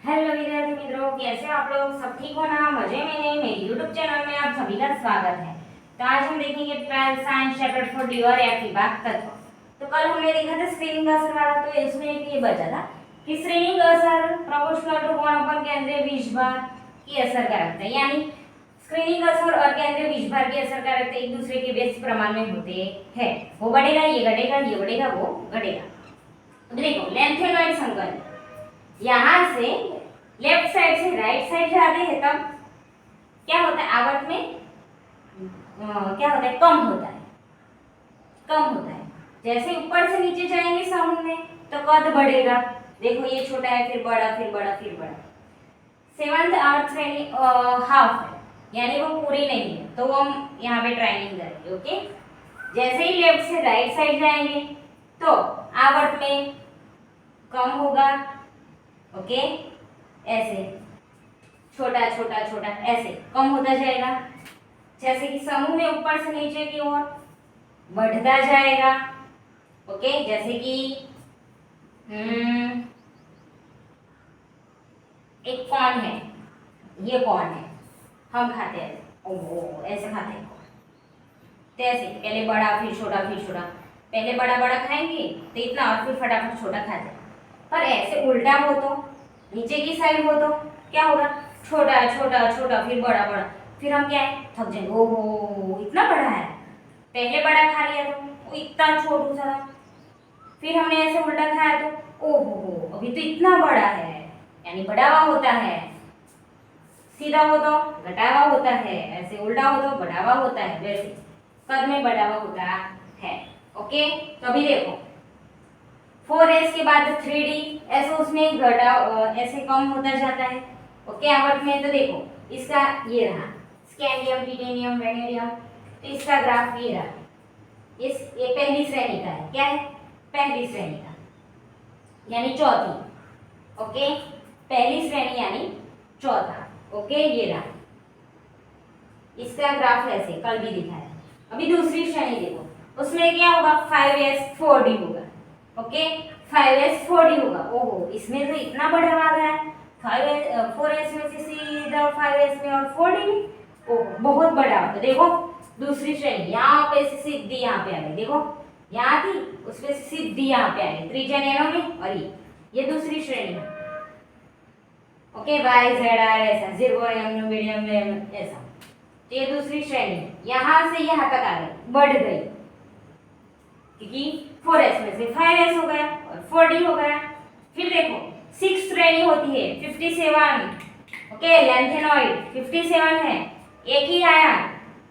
Hello विद्यार्थी मित्रों, कैसे हो आप लोग? सब ठीक हो ना? मजे में हैं? मेरी यूट्यूब चैनल में आप सभी का स्वागत है। तो आज हम देखेंगे 12th साइंस चैप्टर 4 और एफ विभाग तत्व। तो कल हमने देखा था स्क्रीनिंग असर वाला, तो इसमें एक ये बचा था कि स्क्रीनिंग असर प्रोपोर्शनल टू 1 केंद्रीय विषभार की असर कारकता, यानी स्क्रीनिंग असर और केंद्रीय विषभार की असर कारकता एक दूसरे के व्यस्त प्रमाण में होते हैं। वो बढ़ेगा, ये घटेगा, ये बढ़ेगा, वो घटेगा। देखो लेंथेनॉइड संकलन, यहां से लेफ्ट साइड से राइट साइड जाते हैं तब क्या होता है? आवर्त में क्या होता है? कम होता है, कम होता है। जैसे ऊपर से नीचे जाएंगे समूह में तो कद बढ़ेगा। देखो ये छोटा है, फिर बड़ा, फिर बड़ा, फिर बड़ा। सेवंथ अर्थ श्रेणी हाफ है, यानी वो पूरी नहीं है, तो वो हम यहाँ पे ट्राइनिंग करेंगे। ओके, जैसे ही लेफ्ट से राइट साइड जाएंगे तो आवर्त में कम होगा। ओके, ऐसे छोटा छोटा छोटा ऐसे कम होता जाएगा। जैसे कि समूह में ऊपर से नीचे की ओर बढ़ता जाएगा। ओके, जैसे कि एक कॉर्न है, ये कॉर्न है, हम खाते हैं, ओह ऐसे खाते हैं। तो ऐसे पहले बड़ा फिर छोटा फिर छोटा, पहले बड़ा बड़ा खाएंगे तो इतना, और फिर फटाफट छोटा खाते हैं। पर ऐसे उल्टा हो तो, नीचे की साइड हो तो क्या होगा? छोटा छोटा छोटा फिर बड़ा बड़ा, फिर हम क्या है? थक जाएंगे, ओहो इतना बड़ा है। पहले बड़ा खा लिया तो वो इतना छोटू सा, फिर हमने ऐसे उल्टा खाया तो ओहो अभी तो इतना बड़ा है, यानी बढ़ावा होता है। सीधा हो तो घटावा होता है, ऐसे उल्टा हो तो बढ़ावा होता है, वैसे कद में बढ़ावा होता है। ओके, तो अभी देखो 4s के बाद 3d, ऐसे उसमें घटा ऐसे कम होता जाता है। ओके, आवर्त में तो देखो इसका ये रहा स्कैंडियम, टिटेनियम, वेनेडियम, तो इसका ग्राफ ये रहा। ये पहली श्रेणी का है। क्या है? पहली श्रेणी का, यानी चौथी। ओके, पहली श्रेणी यानी चौथा। ओके, ये रहा इसका ग्राफ, ऐसे कल भी दिखाया। अभी दूसरी श्रेणी देखो, उसमें क्या होगा? 5s 4d होगा। ओके, 5s 4d होगा। ओहो इसमें तो इतना बढ़ावा आ गया है, 4s में से सीधा 5s में और 4d में, ओहो बहुत बड़ा। तो देखो दूसरी श्रेणी यहाँ पे से सीधी यहाँ पे आ गई, देखो यहाँ थी उसमें से सीधी यहाँ पे आ गई, त्रिज्या नैनो में, और ये दूसरी श्रेणी है। ओके, वाई जेड आर ऐसा, जीरो एम मीडियम एम ऐसा, तो ये दूसरी श्रेणी है। यहां से यहां तक आ गई, बढ़ गई, क्योंकि 4s में से 5s हो गया और 4d हो गया। फिर देखो 6 श्रेणी होती है, 57। ओके, लेंथेनॉइड 57 है, एक ही आया,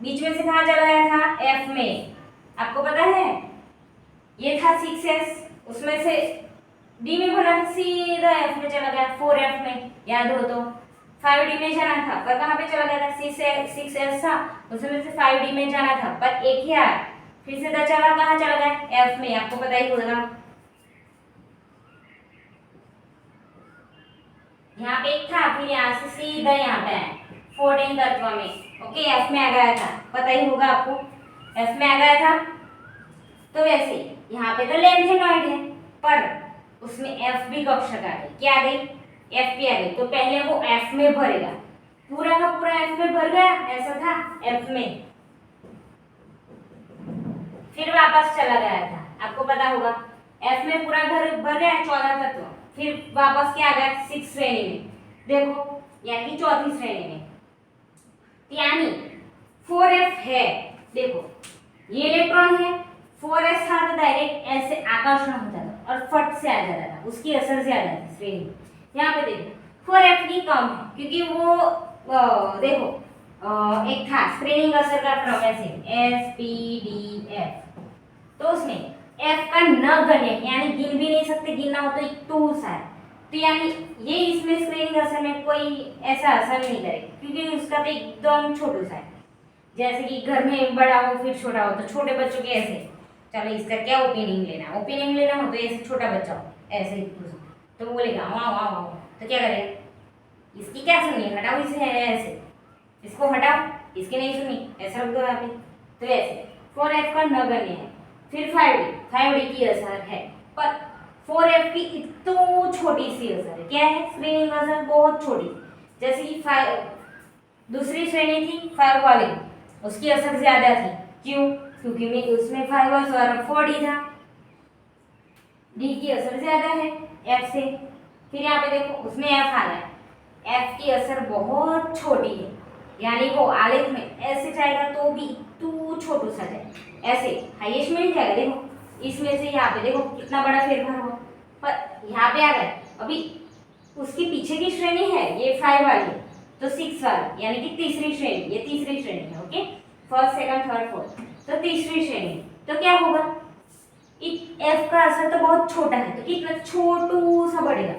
बीच में से कहाँ चला गया था? f में। आपको पता है ये था 6s, उसमें से d में भरा था, सीधा f में चला गया, 4f में, याद हो तो 5d में जाना था, पर कहाँ पे चला गया था? 6s था, उसमें से 5d में जाना था, पर एक ही आया, फिर सीधा चला, कहाँ चला गया? f में। आपको पता ही होगा, यहाँ पे एक था, फिर यहाँ से सीधा यहाँ पे आया 14 तत्व में। ओके, f में आ गया था, पता ही होगा आपको, f में आ गया था। तो वैसे यहाँ पे तो लेंथेनॉइड है, पर उसमें f भी कक्षक आ गई, क्या आ गई? f भी आ गई, तो पहले वो f में भरेगा, पूरा का पूरा f में भर गया, ऐसा था f में, फिर वापस चला गया था। आपको पता होगा f में पूरा घर भर गया 14 तत्व, फिर वापस क्या आ गया? 6 श्रेणी में, देखो यानी चौथी श्रेणी में, यानी 4f है। देखो ये इलेक्ट्रॉन है, 4s था तो डायरेक्ट ऐसे आकर्षण होता था और फट से आ जाता था, उसकी असर से आ जाती थी श्रेणी। यहाँ पे देखो 4f की कम है, क्योंकि वो देखो एक था स्क्रीनिंग असर का क्रम ऐसे SPDF, तो उसमें f का न गण्य, यानी गिन भी नहीं सकते, गिनना हो तो एक टूल्स है, तो यानी ये इसमें स्क्रीनिंग असर में कोई ऐसा असर नहीं करेगा, क्योंकि उसका तो एकदम छोटू सा है। जैसे कि घर में बड़ा हो फिर छोटा हो, तो छोटे बच्चों के ऐसे, चलो इसका क्या ओपिनियन लेना, ओपिनियन लेना हो तो ऐसे छोटा बच्चा हो ऐसे ही तो वो बोलेगा वाह वाह वाह, तो क्या करेगा? इसकी क्या सुननी, हटाओ इसे, ऐसे इसको हटाओ, इसकी नहीं सुनी, ऐसा रख दो यहाँ पे। तो ऐसे 4f का नगण्य है। फिर 5d की असर है, पर 4F की इतनी छोटी सी असर है। क्या है? स्क्रीनिंग असर बहुत छोटी। जैसे कि 5 दूसरी श्रेणी थी 5 वाली, उसकी असर ज्यादा थी। क्यों? क्योंकि में उसमें 5 और 4D था। डी की असर ज्यादा है F से। फिर यहाँ पे देखो उसमें F आ गया, F की असर बहुत छोटी है, यानी वो आलेख में ऐसे जाएगा तो भी इतू छोटू सा जाए, ऐसे हाईएस्ट में नहीं जाएगा। देखो इसमें से यहाँ पे देखो कितना बड़ा फेरफार हुआ, पर यहाँ पे आ गया। अभी उसकी पीछे की श्रेणी है ये 5 वाली, तो 6 वाली यानी कि तीसरी श्रेणी, ये तीसरी श्रेणी है। Okay, first second third fourth, तो तीसरी श्रेणी। तो क्या होगा? F का असर तो बहुत छोटा है, तो कितना छोटू सा बढ़ेगा।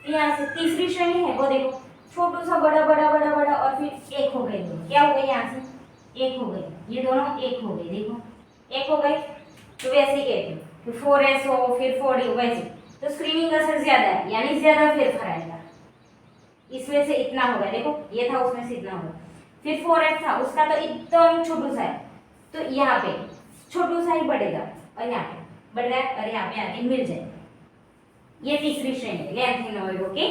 यहाँ से तीसरी श्रेणी है वो देखो, छोटू सा बड़ा बड़ा बड़ा बड़ा, और फिर एक हो गए दोनों। क्या हो गए? यहाँ से एक हो गए, ये दोनों एक हो गए। देखो एक हो गए, तो वैसे ही कहते हैं कि 4S हो फिर 4D हो, वैसे। तो स्क्रीनिंग असर ज्यादा है, यानी ज्यादा फेरफार आएगा। इसमें से इतना होगा, देखो ये था उसमें से इतना होगा। फिर 4F था, उसका तो एकदम छोटू सा है, तो यहाँ पे छोटू सा ही बढ़ेगा, और यहाँ पे बढ़ रहा है, और यहाँ पे आगे मिल जाएगा। ये तीसरी श्रेणी लैंथेनॉइड। ओके,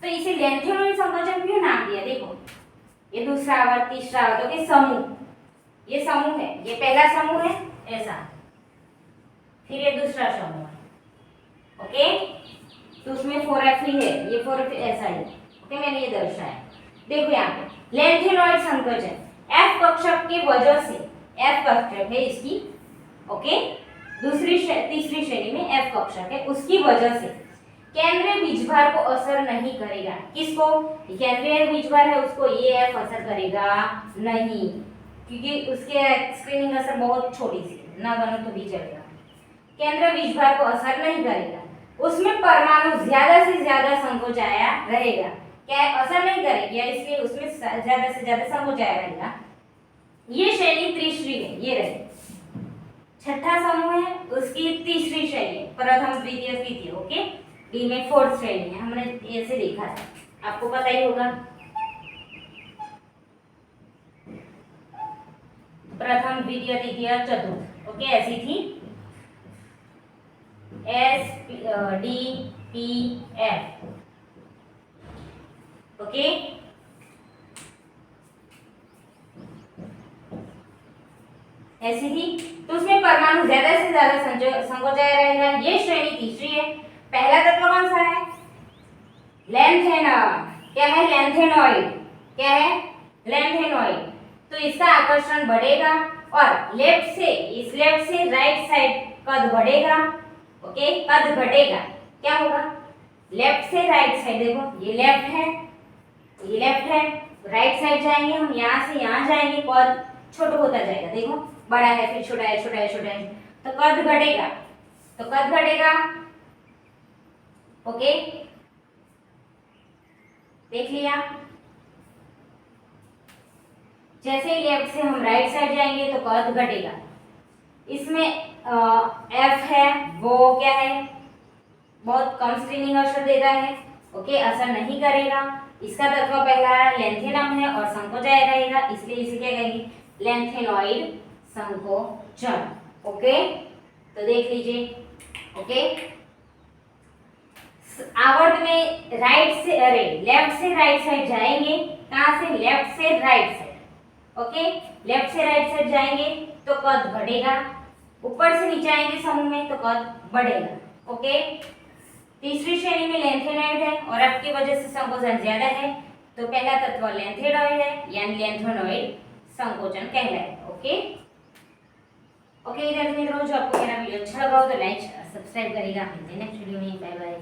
तो इसे लैंथेनॉइड संकोचन क्यों नाम दिया? देखो ये दूसरा आवर्त, तीसरा आवर्त, ओके, समूह, ये समूह है, ये पहला समूह है ऐसा, फिर ये दूसरा समूह है। ओके, तो उसमें 4F ही है, ये 4F ऐसा ही। ओके, मैंने ये दर्शाया। देखो यहाँ पे लैंथेनॉइड संकोचन F कक्षक की वजह से, F कक्षक है इसकी, ओके, तीसरी श्रेणी में F कक्षक है, उसकी वजह से केंद्रीय बीजभार को असर नहीं करेगा। किसको? केंद्रीय बीजभार है उसको ये F असर करेगा नहीं, क्योंकि उसके स्क्रीनिंग असर बहुत छोटी सी, ना बनो तो भी चलेगा। केंद्रीय बीजभार को असर नहीं करेगा, उसमें परमाणु ज्यादा से ज्यादा संकोचाया रहेगा। क्या असर नहीं करेगी, इसलिए उसमें ज्यादा से ज्यादा संकोचाया रहेगा। ये श्रेणी त्रिश्री है, ये रहे छठा समूह है, उसकी तीसरी श्रेणी, प्रथम द्वितीय तृतीय। ओके, डी में फोर्थ श्रेणी है, हमने ऐसे देखा था, आपको पता ही होगा। प्रथम द्वितीय तृतीय चतुर्थ, ओके, ऐसी थी S D P F। Okay, ऐसी थी, तो उसमें परमाणु ज्यादा से ज्यादा संकोचाया रहेगा। ये श्रेणी तीसरी है। पहला तत्व कौन सा है? लैंथेनॉइड। क्या है? लैंथेनॉइड। क्या है? लैंथेनॉइड। तो इसका आकर्षण बढ़ेगा, और लेफ्ट से राइट साइड कद बढ़ेगा। ओके, कद घटेगा। क्या होगा? लेफ्ट से राइट साइड, देखो ये लेफ्ट है, ये लेफ्ट है, राइट साइड जाएंगे हम, यहाँ से यहाँ जाएंगे, कद छोटा होता जाएगा। देखो बड़ा है, फिर छोटा है, छोटा है, छोटा है, तो कद घटेगा, तो कद घटेगा। ओके, देख लिया। जैसे ही लेफ्ट से हम राइट साइड जाएंगे तो कद घटेगा। इसमें F है वो क्या है? बहुत कम स्क्रीनिंग असर देता है। ओके, असर नहीं करेगा। इसका तत्व पहला लैंथेनम है और संकोचाया रहेगा, इसलिए इसे क्या कहेंगे? लैंथेनॉइड संकोचन। ओके, तो देख लीजिए। ओके, आवर्त में लेफ्ट से राइट साइड जाएंगे। कहां से? लेफ्ट से राइट साइड। ओके, लेफ्ट से राइट साइड जाएंगे तो कद बढ़ेगा, ऊपर से नीचे आएंगे समूह में तो कद बढ़ेगा। ओके, तीसरी श्रेणी में लैंथेनॉइड है और F की वजह से संकोचन ज्यादा है, तो पहला तत्व लैंथेनॉइड है, यानी लैंथेनॉइड संकोचन कहलाएगा। ओके, ओके विद्यार्थी मित्रों, जो आपको मेरा वीडियो अच्छा लगा हो तो लाइक सब्सक्राइब करिएगा। नेक्स्ट वीडियो में बाय बाय।